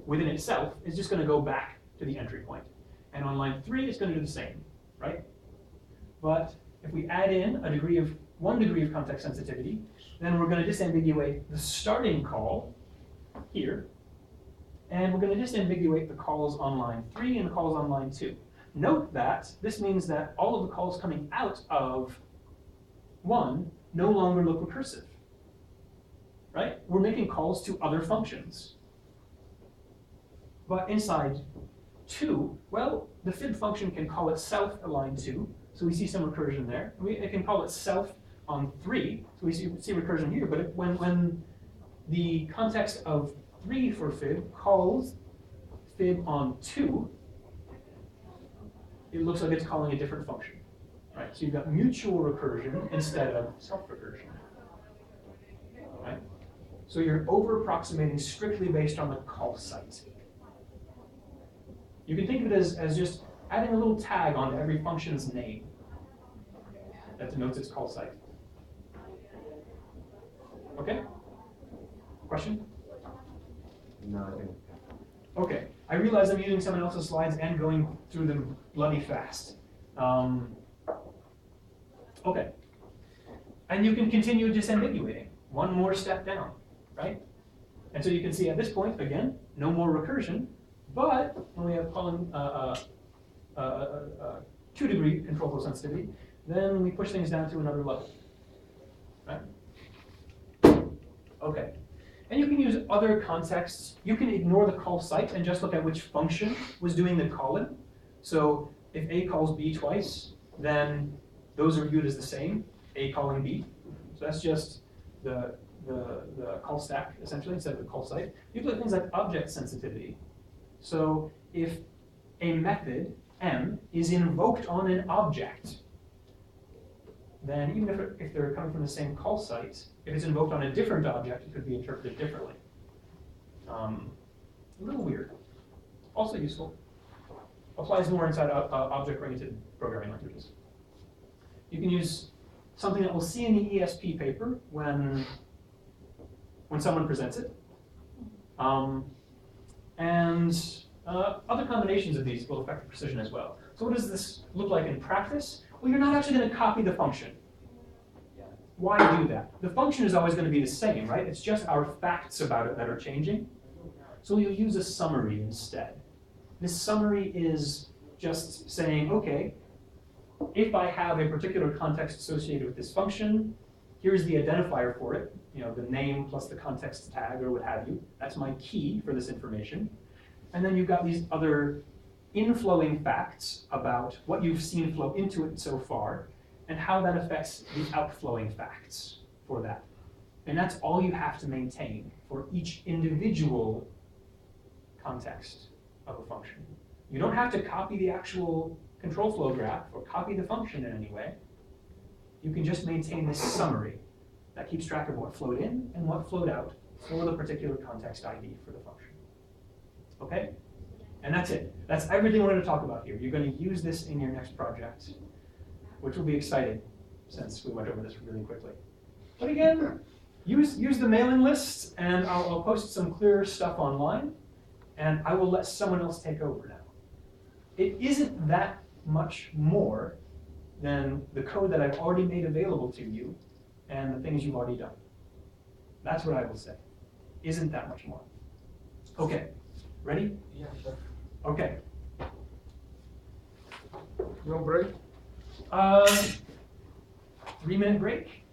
within itself is just going to go back to the entry point. And on line 3, it's going to do the same. right? But if we add in a degree of 1 degree of context sensitivity, then we're going to disambiguate the starting call here, and we're going to disambiguate the calls on line 3 and the calls on line 2. Note that this means that all of the calls coming out of 1 no longer look recursive, right? We're making calls to other functions. But inside 2, well, the fib function can call itself at line 2, so we see some recursion there. It can call itself on 3, so we see recursion here. But when the context of 3 for fib calls fib on 2, it looks like it's calling a different function, right? So you've got mutual recursion instead of self-recursion, right? So you're over-approximating strictly based on the call site. You can think of it as just adding a little tag on every function's name that denotes its call site. Okay? Question? No, I think. Okay. I realize I'm using someone else's slides and going through them bloody fast. Okay. And you can continue disambiguating. One more step down, right? And so you can see at this point, again, no more recursion. But when we have calling 2 degree control flow sensitivity, then we push things down to another level, right? Okay. And you can use other contexts. You can ignore the call site and just look at which function was doing the calling. So if A calls B twice, then those are viewed as the same, A calling B. So that's just the call stack, essentially, instead of the call site. You can look at things like object sensitivity. So if a method, M, is invoked on an object, then even if they're coming from the same call site, if it's invoked on a different object, it could be interpreted differently. A little weird. Also useful. Applies more inside object-oriented programming languages. You can use something that we'll see in the ESP paper when someone presents it. Other combinations of these will affect the precision as well. So what does this look like in practice? Well, you're not actually going to copy the function. Why do that? The function is always going to be the same, right? It's just our facts about it that are changing. So you'll use a summary instead. This summary is just saying, okay, if I have a particular context associated with this function, here's the identifier for it, the name plus the context tag or what have you. That's my key for this information. And then you've got these other inflowing facts about what you've seen flow into it so far and how that affects the outflowing facts for that. And that's all you have to maintain for each individual context of a function. You don't have to copy the actual control flow graph or copy the function in any way. You can just maintain this summary that keeps track of what flowed in and what flowed out for the particular context ID for the function. Okay? And that's it. That's everything we're going to talk about here. You're going to use this in your next project, which will be exciting since we went over this really quickly. But again, use the mailing list, and I'll post some clear stuff online, and I will let someone else take over now. It isn't that much more than the code that I've already made available to you and the things you've already done. That's what I will say. Isn't that much more. Okay, ready? Yeah, sure. Okay. No break? 3-minute break.